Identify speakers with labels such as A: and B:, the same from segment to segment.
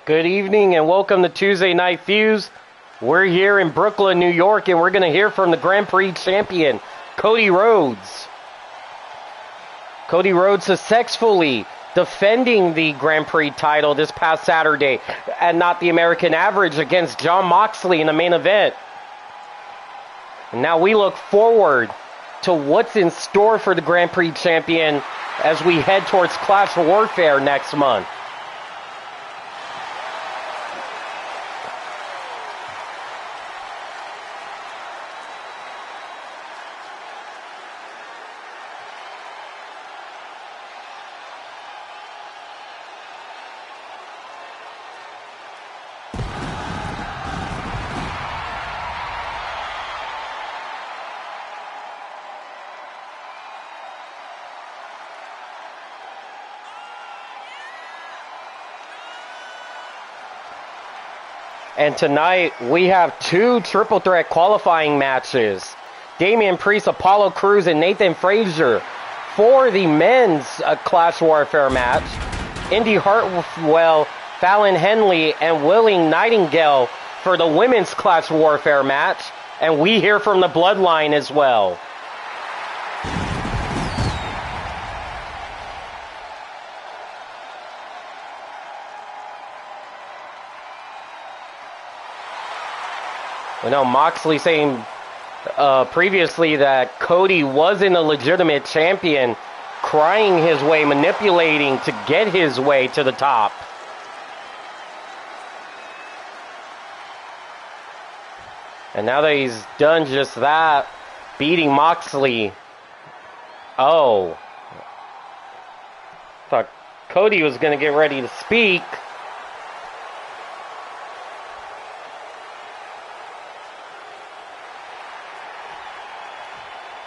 A: Good evening and welcome to Tuesday Night Fuse. We're here in Brooklyn, New York, and we're going to hear from the Grand Prix champion, Cody Rhodes. Cody Rhodes successfully defending the Grand Prix title this past Saturday at Not the American Average against Jon Moxley in the main event. And now we look forward to what's in store for the Grand Prix champion as we head towards Clash Warfare next month. And tonight, we have two triple threat qualifying matches. Damian Priest, Apollo Crews, and Nathan Frazier for the men's Clash Warfare match. Indy Hartwell, Fallon Henley, and Willing Nightingale for the women's Clash Warfare match. And we hear from the Bloodline as well. I know Moxley saying previously that Cody wasn't a legitimate champion, crying his way, manipulating to get his way to the top. And now that he's done just that, beating Moxley. Oh. Thought Cody was going to get ready to speak.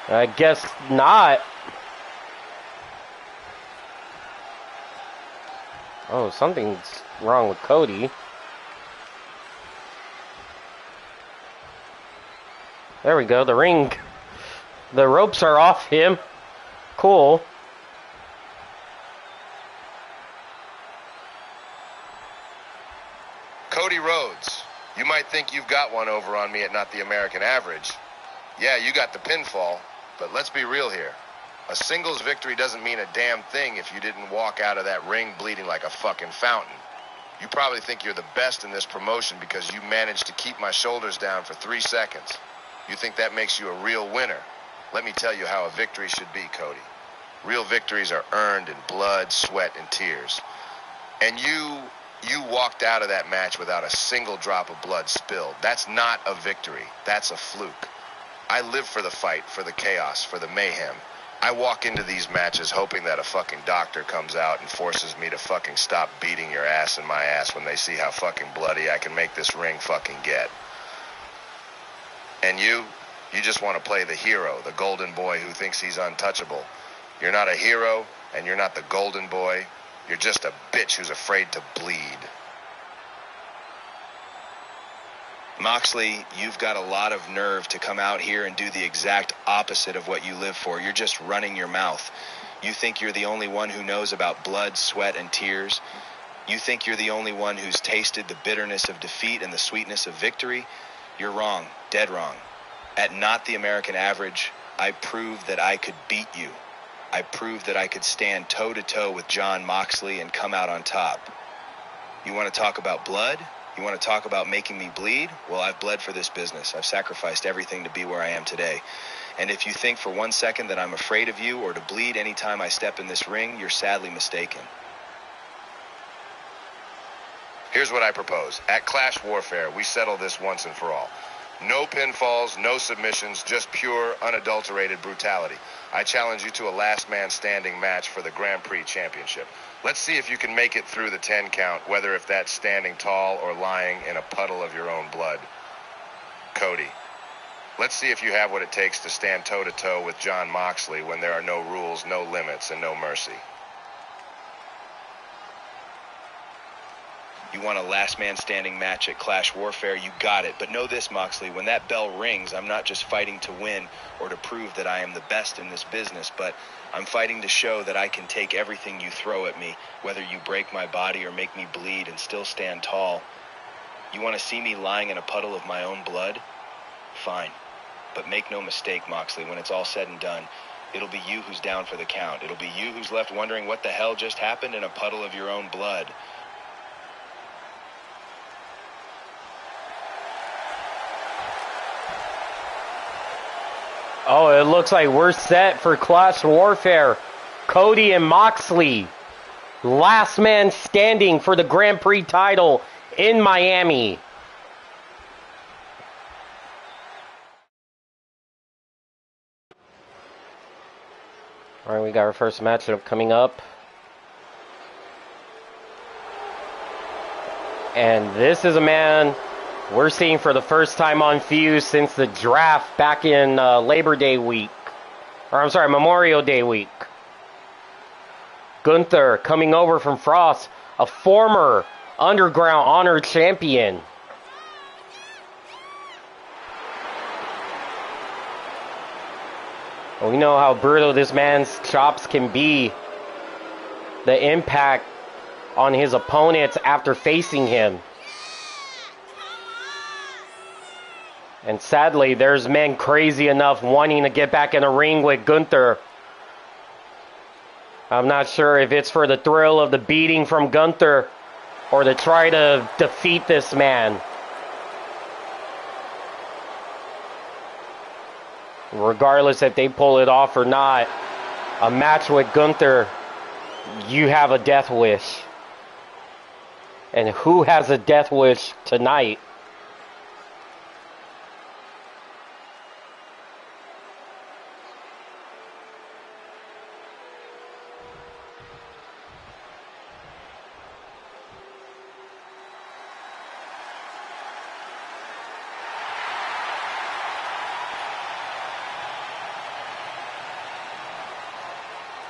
A: I guess not. Oh, something's wrong with Cody. There we go, the ring. The ropes are off him. Cool.
B: Cody Rhodes, you might think you've got one over on me at Not the American Average. Yeah, you got the pinfall. But let's be real here. A singles victory doesn't mean a damn thing if you didn't walk out of that ring bleeding like a fucking fountain. You probably think you're the best in this promotion because you managed to keep my shoulders down for 3 seconds. You think that makes you a real winner. Let me tell you how a victory should be, Cody. Real victories are earned in blood, sweat, and tears. And you walked out of that match without a single drop of blood spilled. That's not a victory. That's a fluke. I live for the fight, for the chaos, for the mayhem. I walk into these matches hoping that a fucking doctor comes out and forces me to fucking stop beating your ass and my ass when they see how fucking bloody I can make this ring fucking get. And you just want to play the hero, the golden boy who thinks he's untouchable. You're not a hero, and you're not the golden boy. You're just a bitch who's afraid to bleed.
C: Moxley, you've got a lot of nerve to come out here and do the exact opposite of what you live for. You're just running your mouth. You think you're the only one who knows about blood, sweat, and tears. You think you're the only one who's tasted the bitterness of defeat and the sweetness of victory. You're wrong, dead wrong. At Not the American Average, I proved that I could beat you. I proved that I could stand toe-to-toe with Jon Moxley and come out on top. You want to talk about blood? You want to talk about making me bleed? Well, I've bled for this business. I've sacrificed everything to be where I am today. And if you think for 1 second that I'm afraid of you or to bleed anytime I step in this ring, you're sadly mistaken.
B: Here's what I propose. At Clash Warfare, we settle this once and for all. No pinfalls, no submissions, just pure, unadulterated brutality. I challenge you to a last man standing match for the Grand Prix Championship. Let's see if you can make it through the 10 count, whether if that's standing tall or lying in a puddle of your own blood. Cody, let's see if you have what it takes to stand toe-to-toe with Jon Moxley when there are no rules, no limits, and no mercy.
C: You want a last man standing match at Clash Warfare, you got it. But know this, Moxley, when that bell rings, I'm not just fighting to win or to prove that I am the best in this business, but I'm fighting to show that I can take everything you throw at me, whether you break my body or make me bleed, and still stand tall. You want to see me lying in a puddle of my own blood? Fine. But make no mistake, Moxley, when it's all said and done, it'll be you who's down for the count. It'll be you who's left wondering what the hell just happened in a puddle of your own blood.
A: Oh, it looks like we're set for Clash Warfare. Cody and Moxley. Last man standing for the Grand Prix title in Miami. All right, we got our first matchup coming up. And this is a man we're seeing for the first time on FUZE since the draft back in Labor Day week. Or I'm sorry, Memorial Day week. Gunther coming over from Frost, a former Underground Honor champion. We know how brutal this man's chops can be. The impact on his opponents after facing him. And sadly, there's men crazy enough wanting to get back in the ring with Gunther. I'm not sure if it's for the thrill of the beating from Gunther or to try to defeat this man. Regardless if they pull it off or not, a match with Gunther, you have a death wish. And who has a death wish tonight?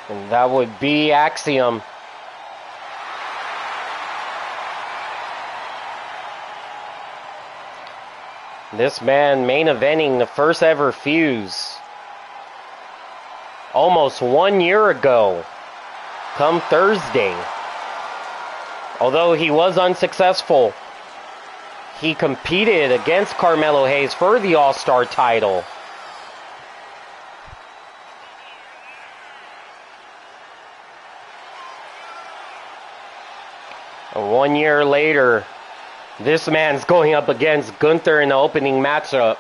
A: And that would be Axiom. This man main eventing the first ever FUZE. Almost 1 year ago. Come Thursday. Although he was unsuccessful, he competed against Carmelo Hayes for the All-Star title. And 1 year later, this man's going up against Gunther in the opening matchup.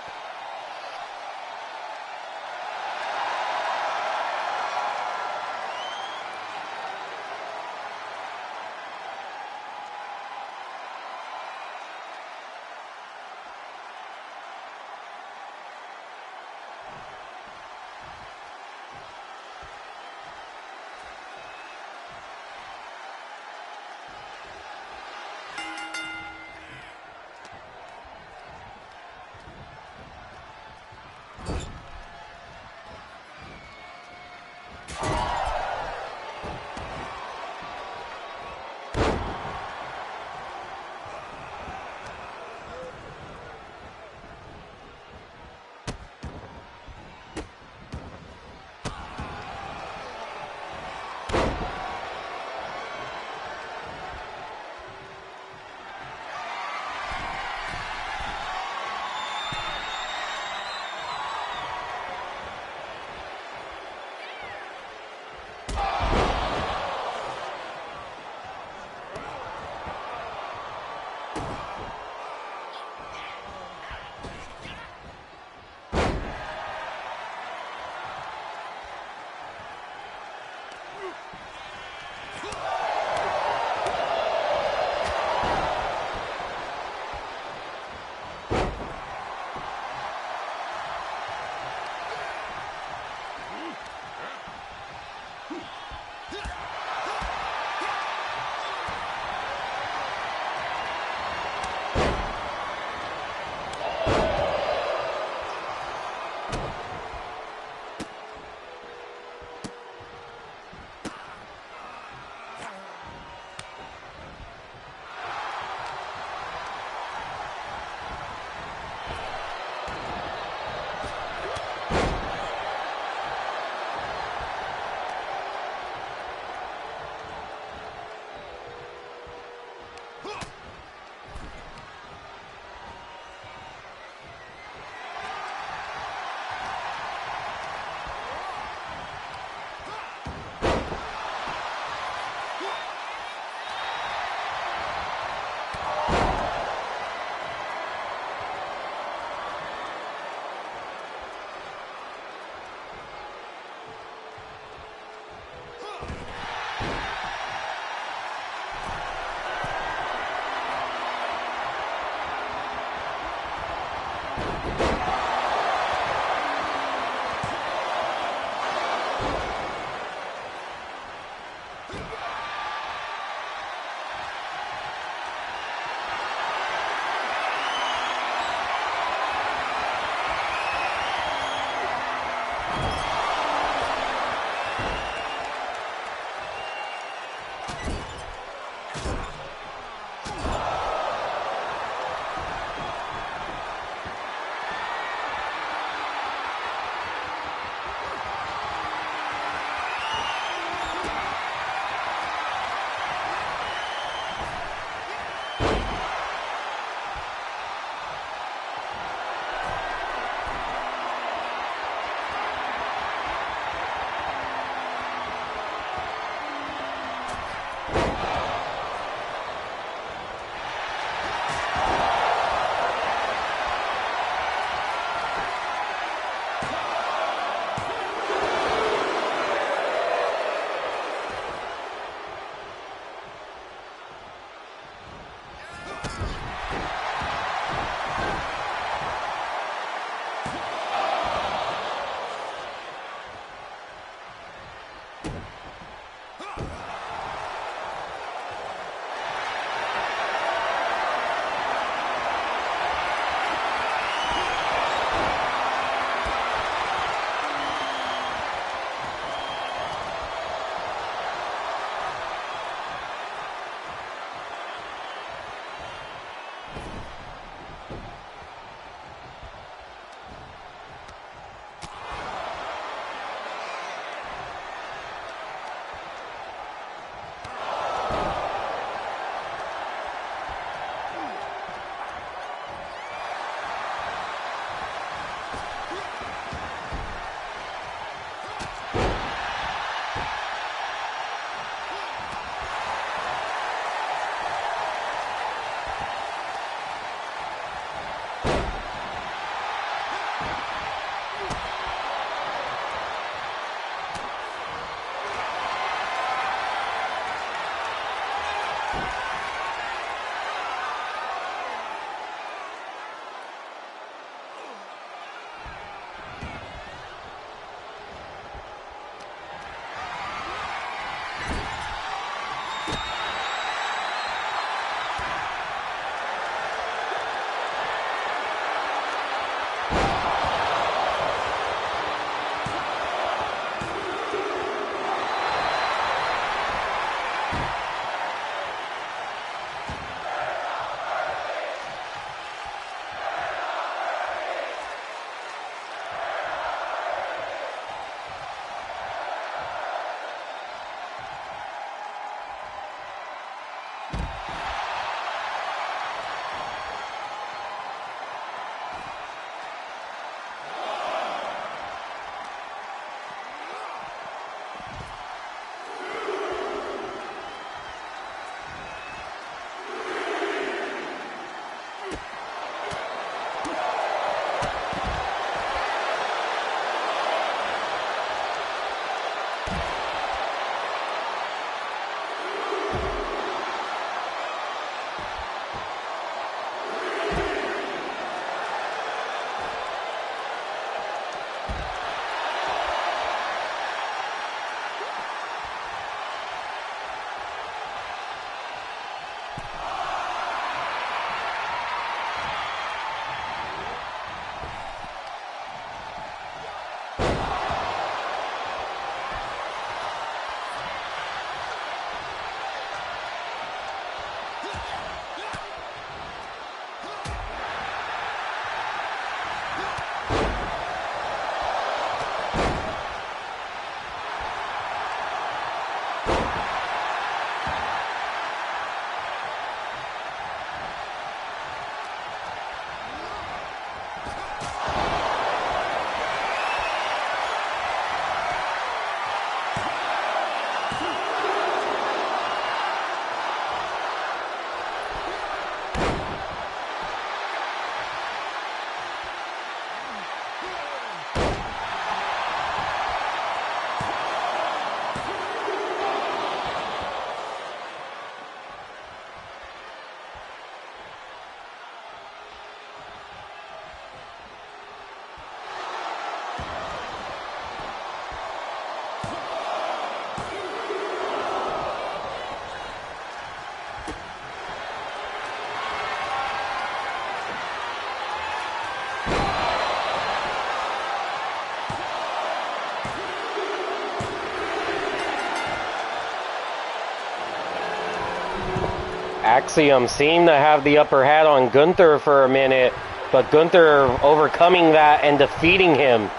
A: Axiom seemed to have the upper hand on Gunther for a minute, but Gunther overcoming that and defeating him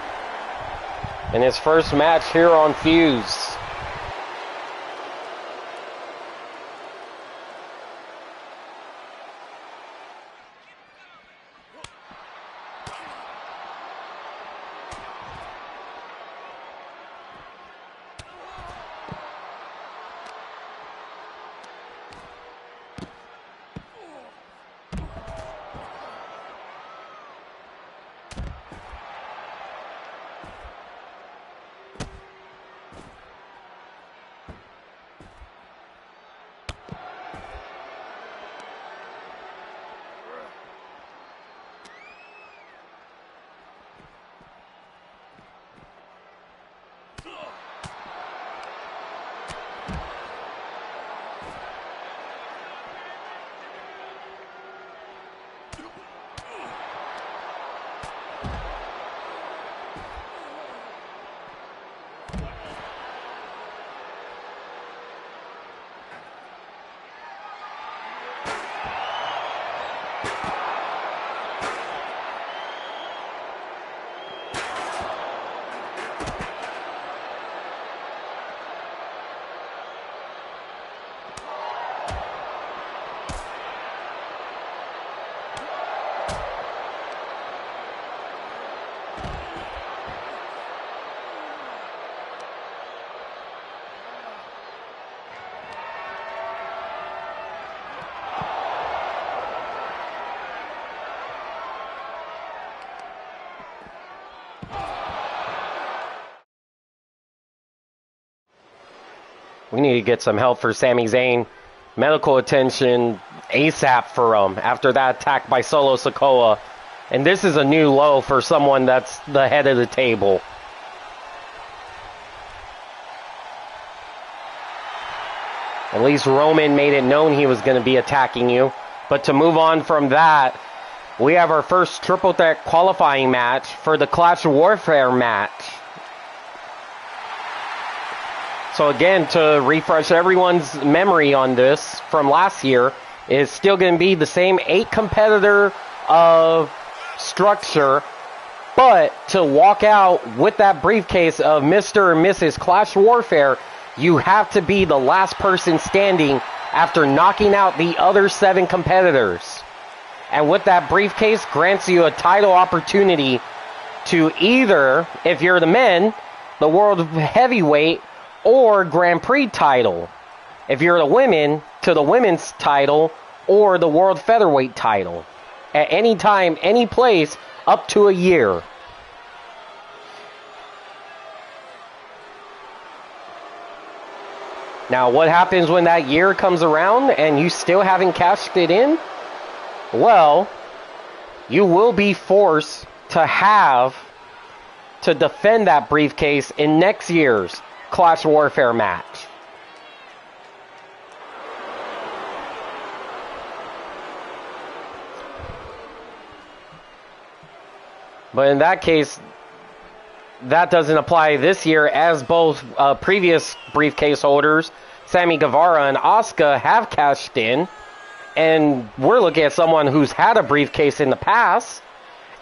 A: in his first match here on FUZE. We need to get some help for Sami Zayn. Medical attention ASAP for him after that attack by Solo Sikoa. And this is a new low for someone that's the head of the table. At least Roman made it known he was going to be attacking you. But to move on from that, we have our first triple threat qualifying match for the Clash Warfare match. So again, to refresh everyone's memory on this from last year, it's still going to be the same 8-competitor structure, but to walk out with that briefcase of Mr. and Mrs. Clash Warfare, you have to be the last person standing after knocking out the other 7 competitors. And with that briefcase grants you a title opportunity to either, if you're the men, the World Heavyweight or Grand Prix title. If you're the women, to the women's title or the World Featherweight title. At any time, any place, up to a year. Now, what happens when that year comes around and you still haven't cashed it in? Well, you will be forced to defend that briefcase in next year's Clash Warfare match. But in that case, that doesn't apply this year, as both previous briefcase holders, Sammy Guevara and Asuka, have cashed in. And we're looking at someone who's had a briefcase in the past,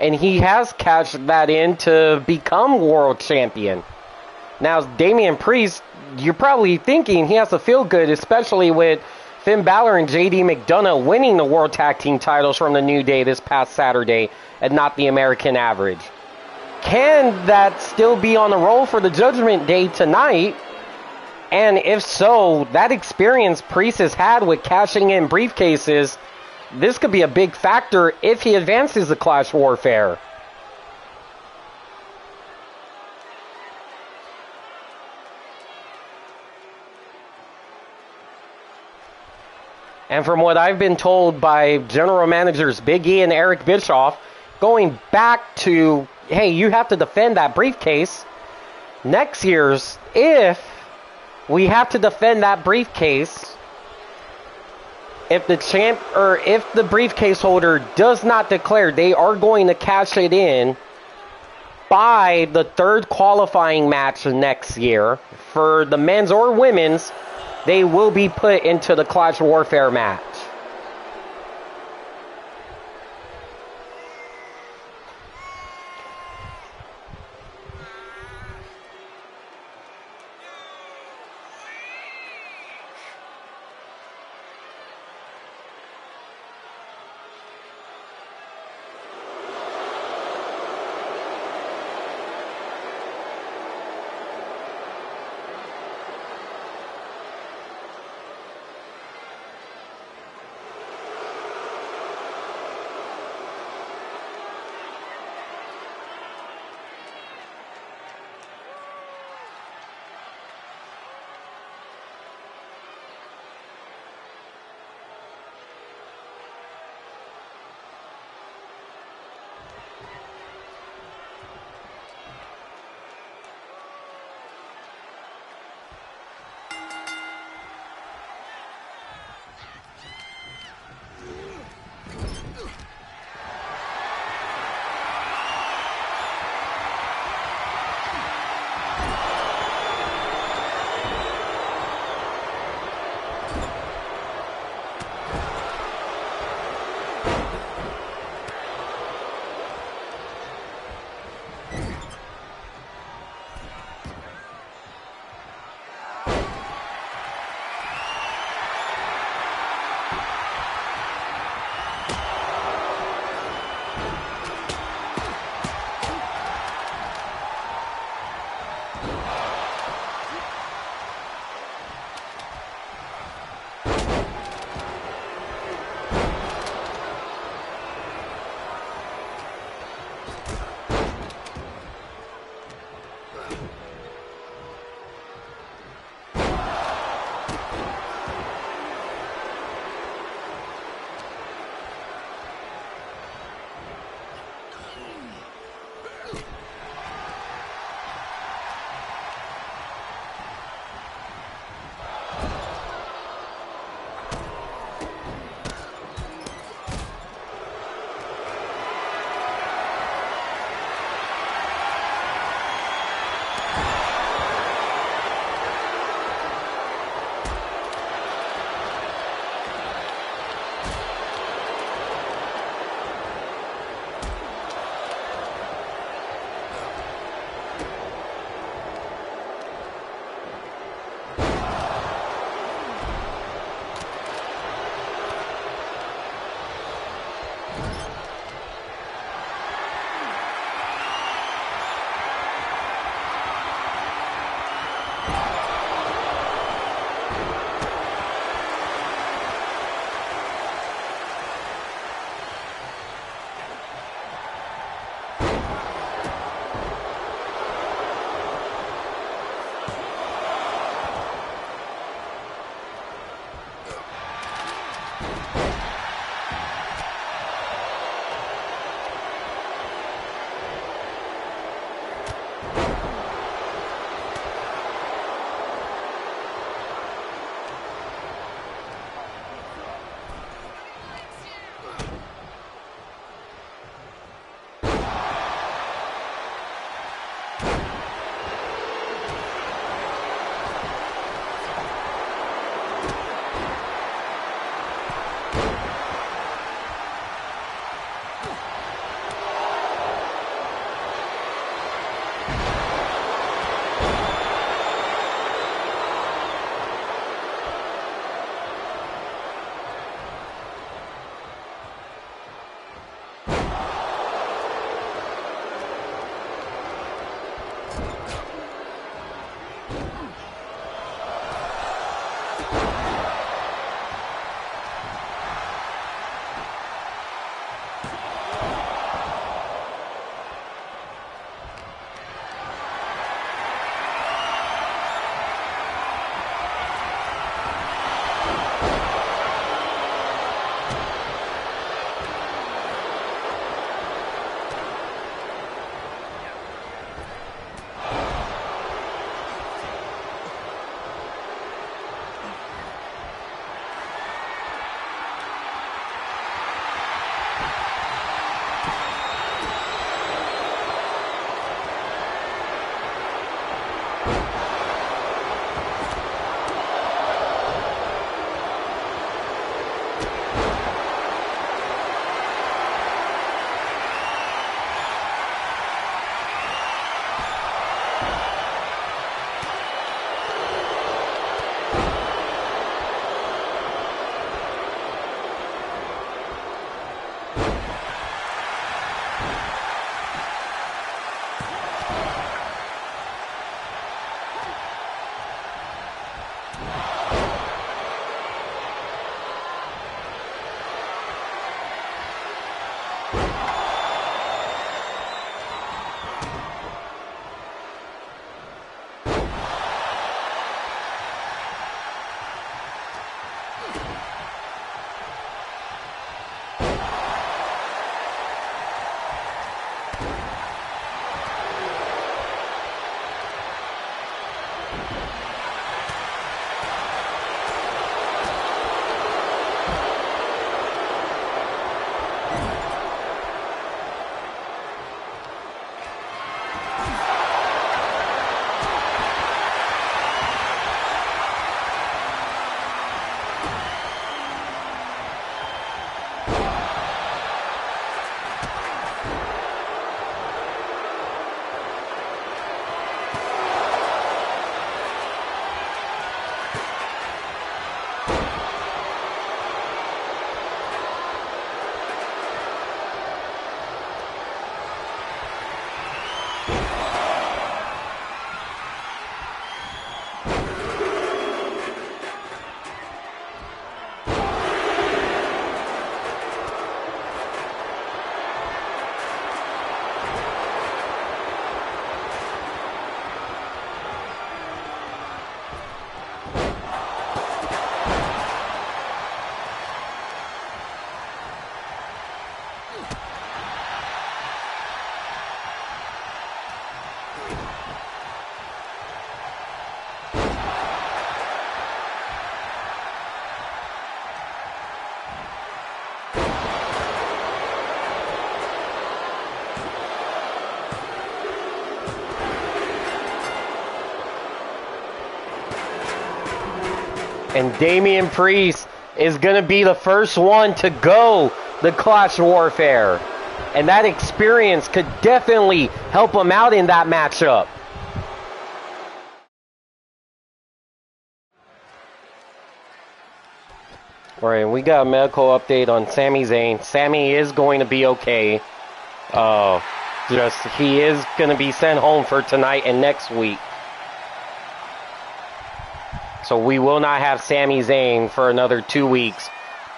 A: and he has cashed that in to become world champion. Now, Damian Priest, you're probably thinking he has to feel good, especially with Finn Balor and JD McDonough winning the World Tag Team titles from the New Day this past Saturday and not the American Average. Can that still be on the roll for the Judgment Day tonight? And if so, that experience Priest has had with cashing in briefcases, this could be a big factor if he advances the Clash Warfare. And from what I've been told by general managers Big E and Eric Bischoff, going back to, hey, you have to defend that briefcase. Next year's, if we have to defend that briefcase, if the briefcase holder does not declare they are going to cash it in by the 3rd qualifying match next year for the men's or women's, they will be put into the Clash Warfare match. And Damian Priest is going to be the first one to go the Clash Warfare. And that experience could definitely help him out in that matchup. All right, we got a medical update on Sami Zayn. Sami is going to be okay. He is going to be sent home for tonight and next week. So we will not have Sami Zayn for another 2 weeks.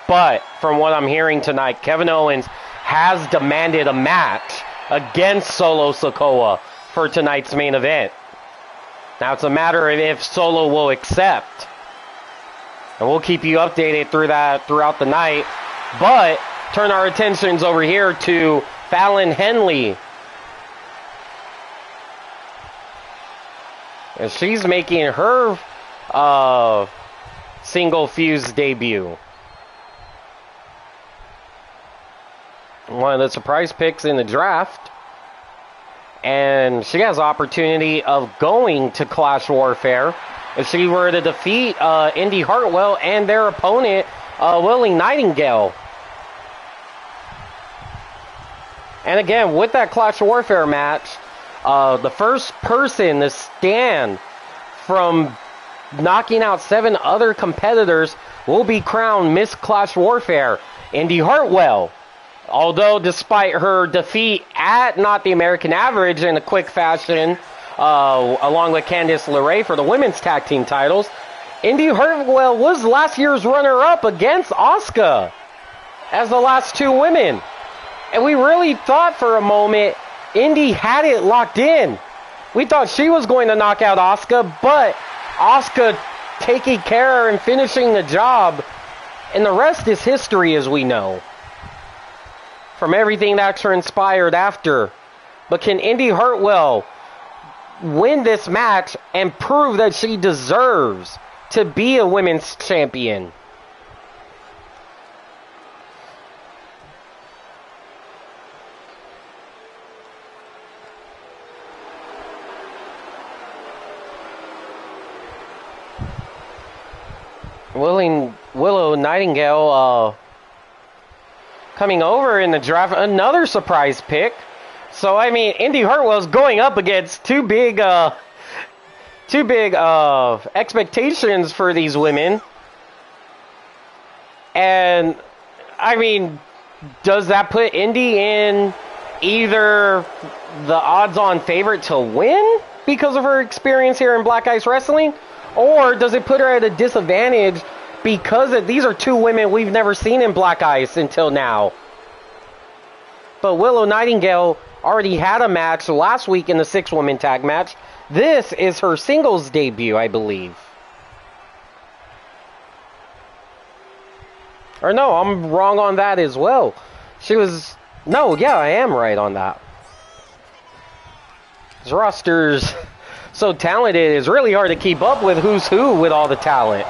A: But from what I'm hearing tonight, Kevin Owens has demanded a match against Solo Sikoa for tonight's main event. Now it's a matter of if Solo will accept. And we'll keep you updated throughout the night. But turn our attentions over here to Fallon Henley. And she's making her single FUZE debut. One of the surprise picks in the draft. And she has opportunity of going to Clash Warfare if she were to defeat Indy Hartwell and their opponent, Willie Nightingale. And again, with that Clash Warfare match, the first person to stand from knocking out 7 other competitors will be crowned Miss Clash Warfare, Indy Hartwell. Although, despite her defeat at Not the American Average in a quick fashion, along with Candice LeRae for the women's tag team titles, Indy Hartwell was last year's runner-up against Asuka as the last 2 women. And we really thought for a moment Indy had it locked in. We thought she was going to knock out Asuka, but Asuka taking care and finishing the job. And the rest is history, as we know, from everything that transpired after. But can Indy Hartwell win this match and prove that she deserves to be a women's champion? Willow Nightingale coming over in the draft, another surprise pick. So I mean, Indy Hartwell's going up against two big expectations for these women. And I mean, does that put Indy in either the odds-on favorite to win because of her experience here in Black Ice Wrestling, or does it put her at a disadvantage because these are 2 women we've never seen in Black Ice until now? But Willow Nightingale already had a match last week in the 6-woman tag match. This is her singles debut, I believe. Or no, I'm wrong on that as well. I am right on that. This roster's so talented, it's really hard to keep up with who's who with all the talent.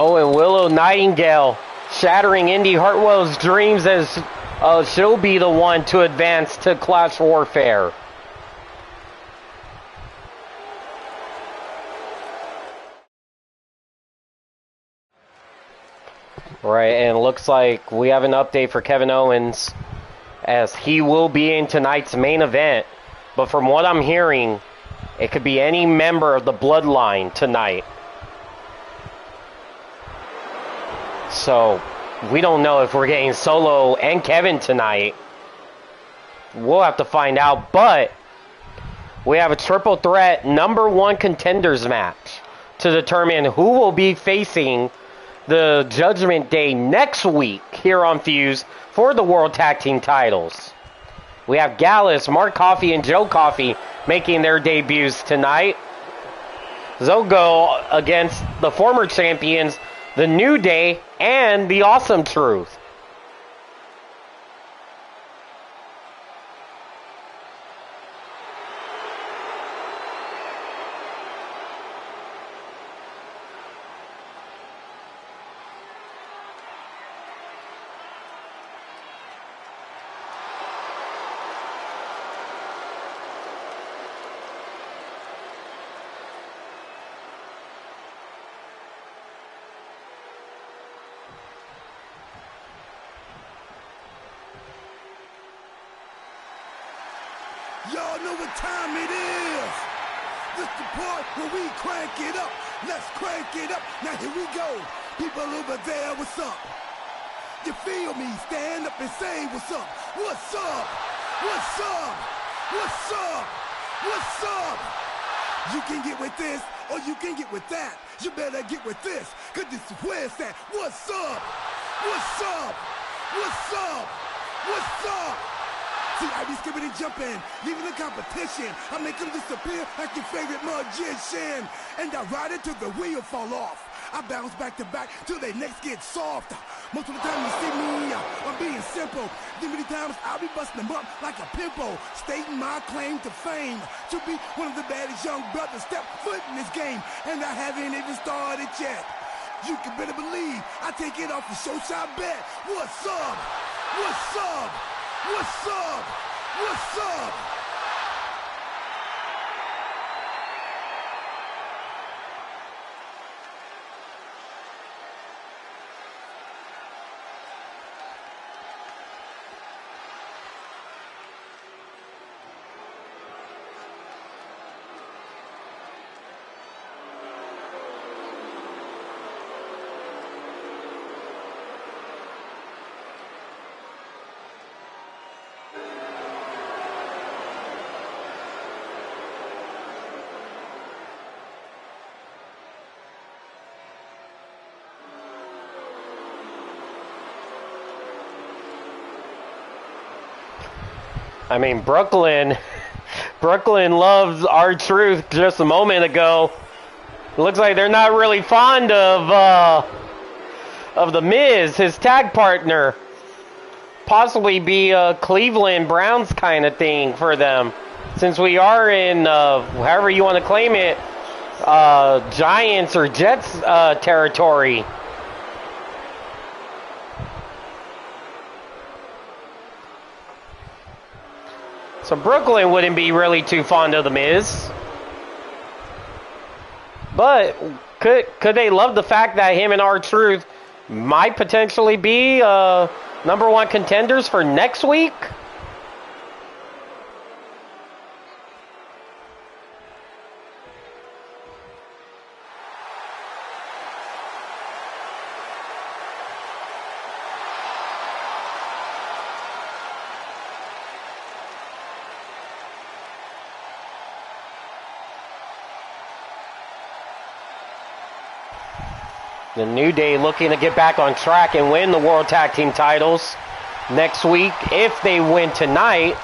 A: Oh, and Willow Nightingale shattering Indy Hartwell's dreams as she'll be the one to advance to Clash Warfare. Right, and it looks like we have an update for Kevin Owens as he will be in tonight's main event. But from what I'm hearing, it could be any member of the Bloodline tonight. So, we don't know if we're getting Solo and Kevin tonight. We'll have to find out, but we have a triple threat #1 contenders match to determine who will be facing the Judgment Day next week here on FUZE for the World Tag Team titles. We have Gallus, Mark Coffey, and Joe Coffey making their debuts tonight. Zogo against the former champions, the New Day, and the Awesome Truth.
D: Y'all know what time it is. This the part where we crank it up. Let's crank it up. Now here we go. People over there, what's up? You feel me? Stand up and say what's up. What's up? What's up? What's up? What's up? You can get with this or you can get with that. You better get with this, cause this is where it's at. What's up? What's up? What's up? What's up? See, I be skipping and jumping, leaving the competition. I make them disappear like your favorite magician. And I ride it till the wheel fall off. I bounce back to back till they necks get soft. Most of the time you see me, I'm being simple. Then many times I'll be busting them up like a pimple, stating my claim to fame, to be one of the baddest young brothers step foot in this game. And I haven't even started yet. You can better believe I take it off the show shot bet. What's up? What's up? What's up? What's up?
A: I mean, Brooklyn loves R-Truth just a moment ago. Looks like they're not really fond of the Miz, his tag partner. Possibly be a Cleveland Browns kind of thing for them. Since we are in, however you want to claim it, Giants or Jets territory. So Brooklyn wouldn't be really too fond of the Miz. But could they love the fact that him and R-Truth might potentially be #1 contenders for next week? The New Day looking to get back on track and win the World Tag Team titles next week if they win tonight.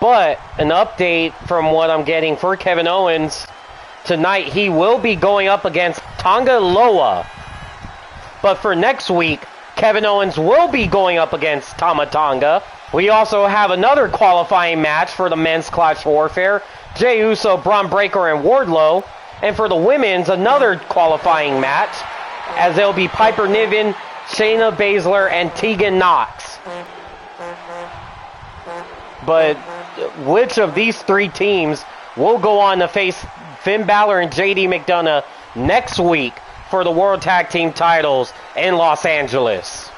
A: But an update from what I'm getting for Kevin Owens, tonight he will be going up against Tonga Loa. But for next week, Kevin Owens will be going up against Tama Tonga. We also have another qualifying match for the men's Clash Warfare Jey Uso, Braun Breaker, and Wardlow. And for the women's, another qualifying match, as there'll be Piper Niven, Shayna Baszler, and Tegan Nox. But which of these three teams will go on to face Finn Balor and JD McDonough next week for the World Tag Team titles in Los Angeles?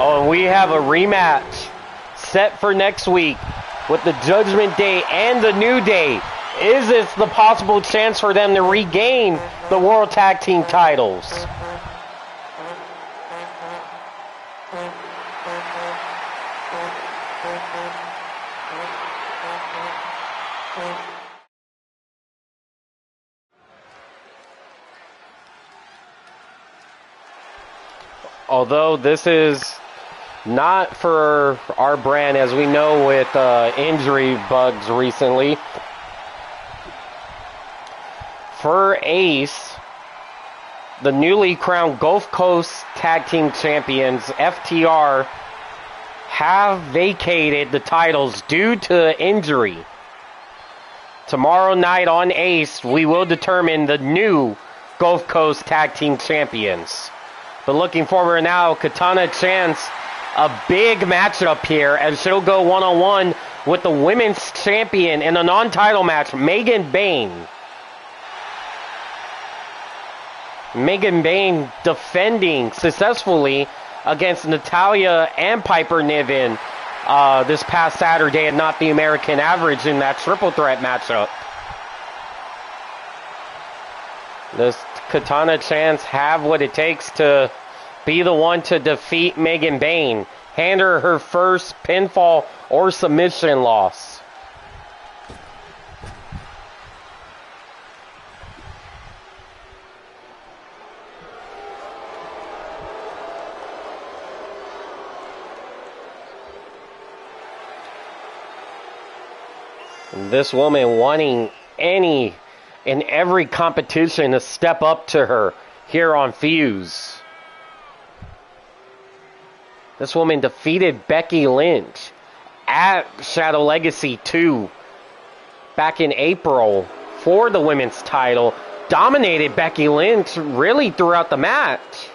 A: Oh, and we have a rematch set for next week with the Judgment Day and the New Day. Is this the possible chance for them to regain the World Tag Team titles? Although this is not for our brand, as we know with injury bugs recently. For Ace, the newly crowned Gulf Coast Tag Team Champions, FTR, have vacated the titles due to injury. Tomorrow night on Ace, we will determine the new Gulf Coast Tag Team Champions. But looking forward now, Katana Chance, a big matchup here, as she'll go one-on-one with the women's champion in a non-title match, Megan Bayne. Megan Bayne defending successfully against Natalya and Piper Niven this past Saturday at Not the American Average in that triple threat matchup. Does Katana Chance have what it takes to be the one to defeat Megan Bayne? Hand her first pinfall or submission loss. This woman wanting any and every competition to step up to her here on FUZE. This woman defeated Becky Lynch at Shadow Legacy 2 back in April for the women's title. Dominated Becky Lynch really throughout the match.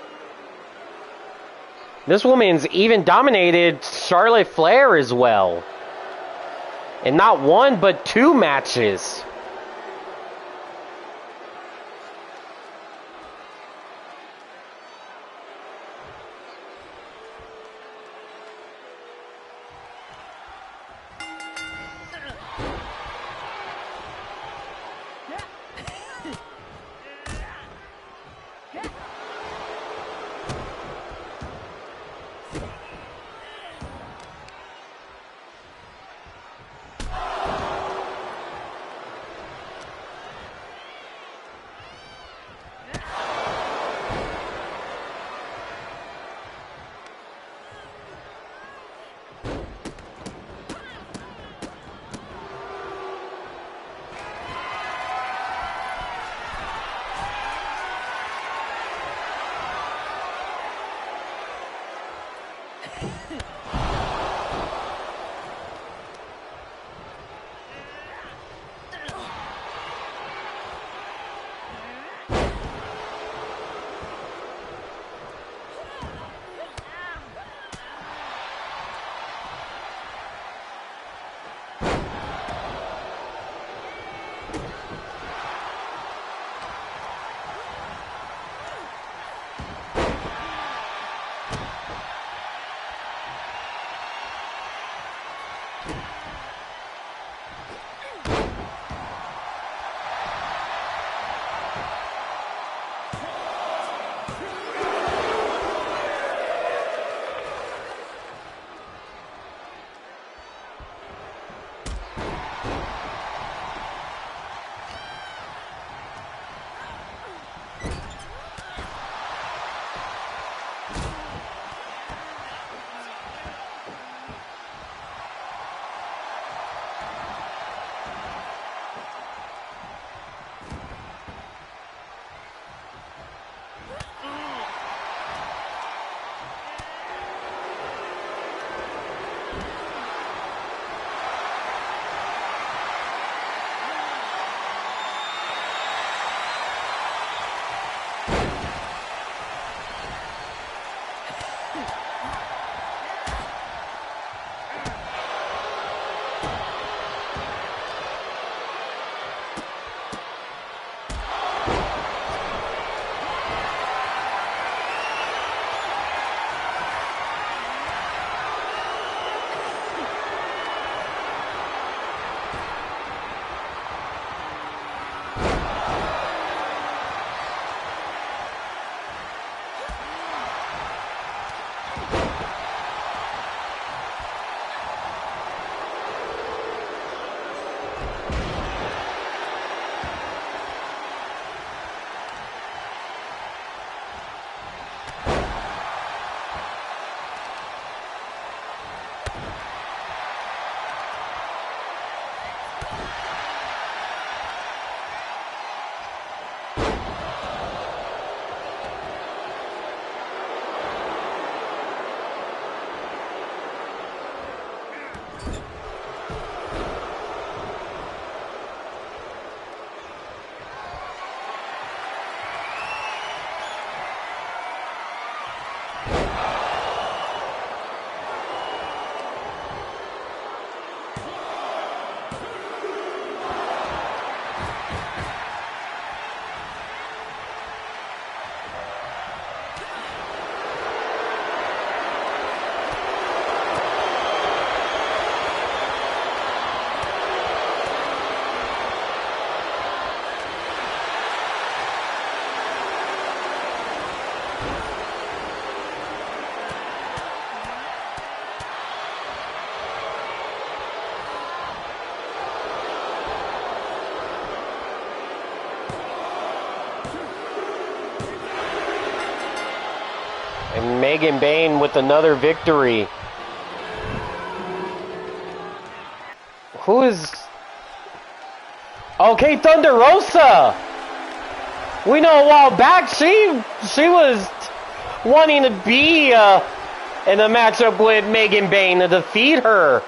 A: This woman's even dominated Charlotte Flair as well. And not one, but two matches. And Megan Bayne with another victory. Who is... Okay, Thunder Rosa! We know a while back she was wanting to be in a matchup with Megan Bayne to defeat her.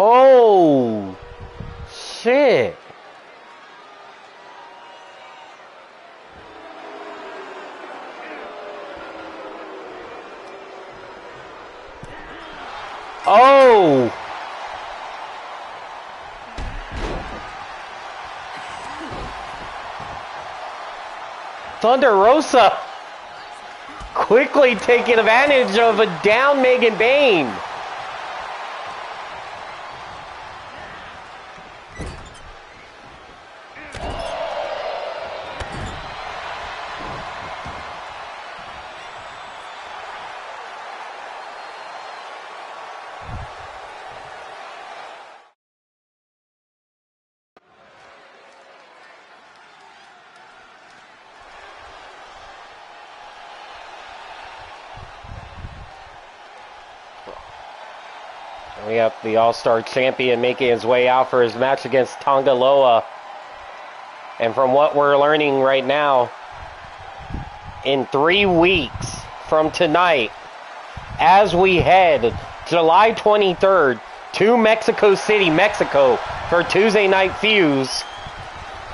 A: Oh, shit. Oh. Thunder Rosa quickly taking advantage of a down Megan Bayne. We have the All-Star champion making his way out for his match against Tongaloa. And from what we're learning right now, in 3 weeks from tonight, as we head July 23rd to Mexico City, Mexico for Tuesday Night FUZE,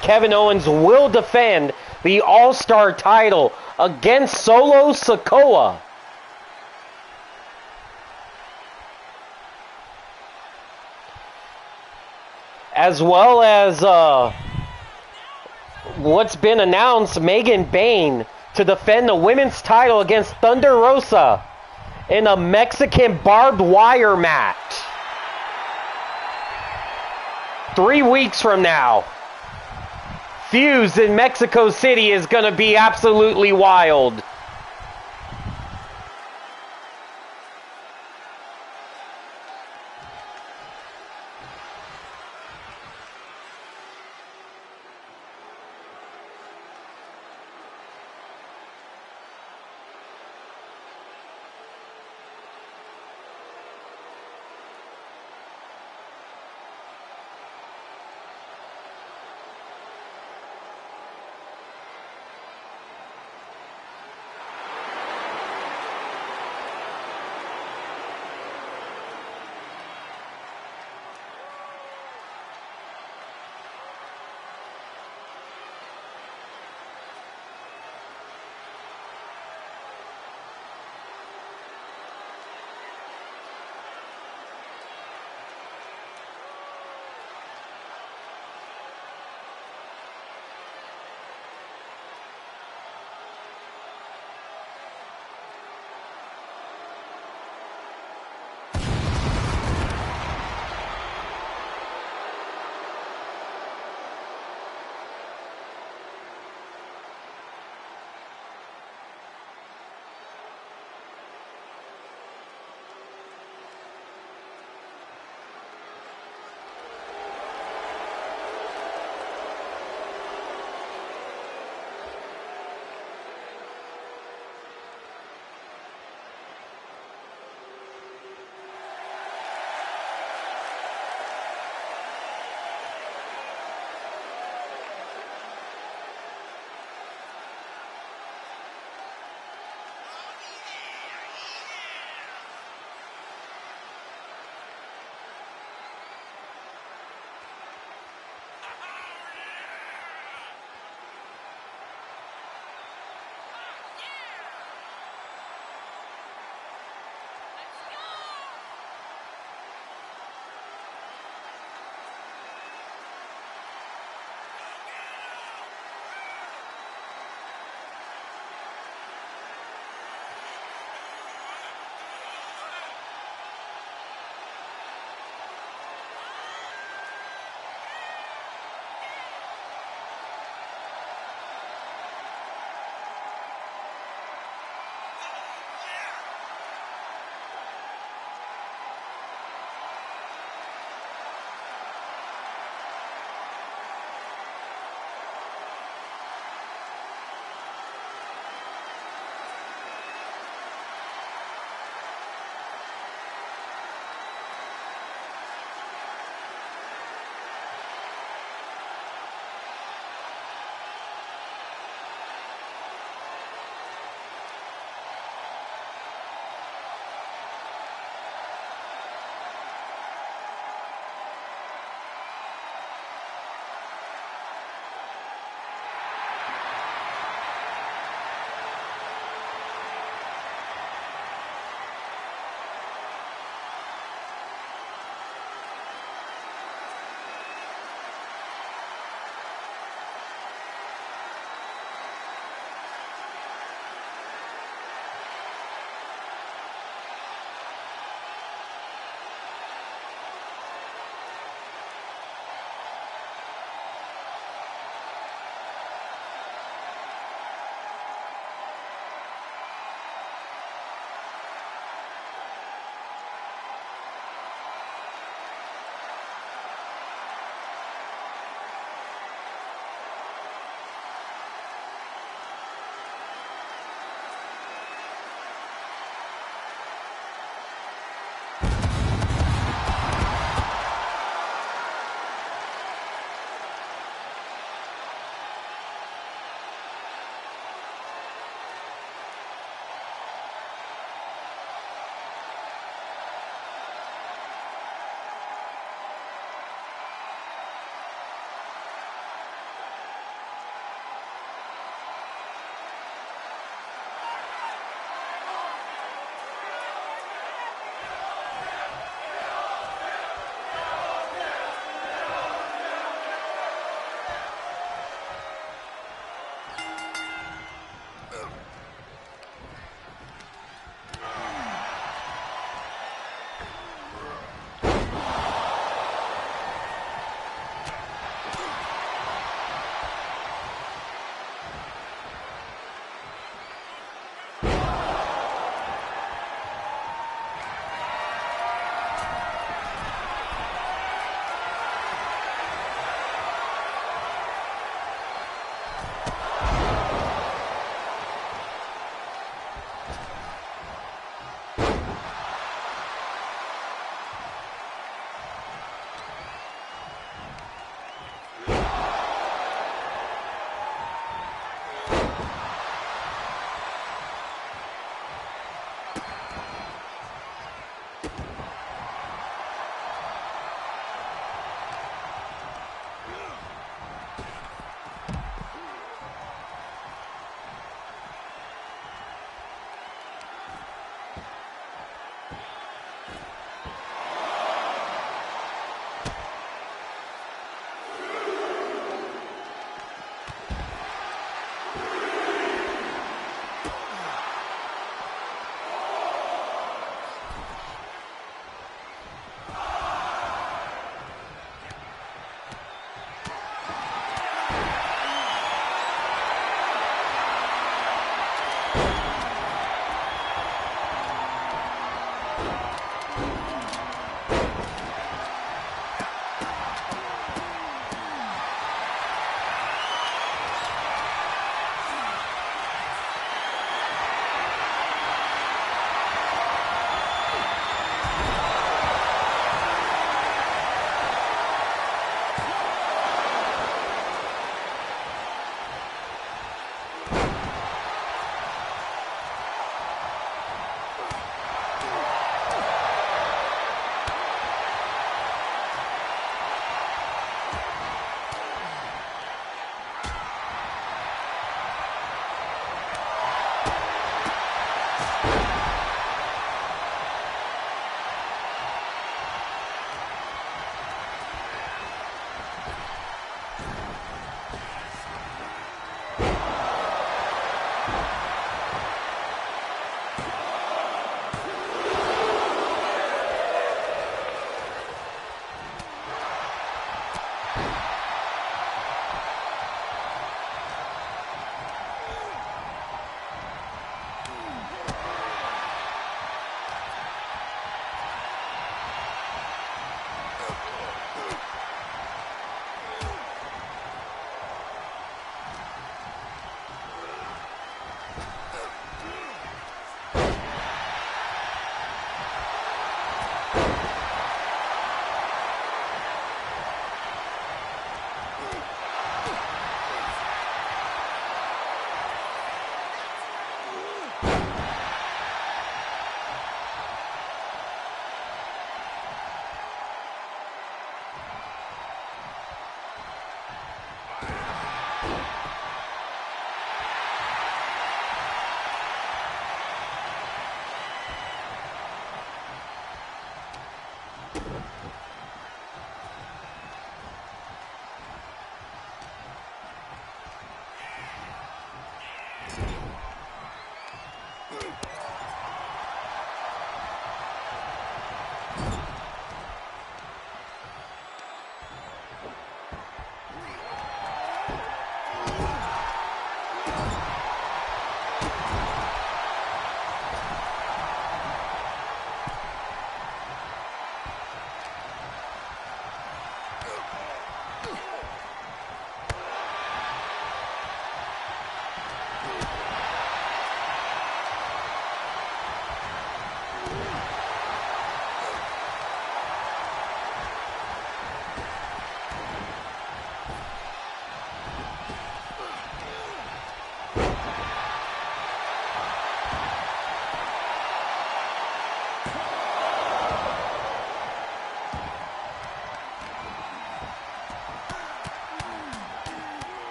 A: Kevin Owens will defend the All-Star title against Solo Sikoa. As well as what's been announced, Megan Bayne to defend the women's title against Thunder Rosa in a Mexican barbed wire match. 3 weeks from now, FUZE in Mexico City is going to be absolutely wild.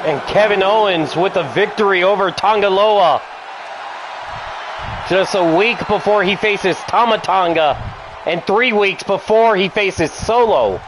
A: And Kevin Owens with a victory over Tongaloa. Just a week before he faces Tama Tonga, and 3 weeks before he faces Solo.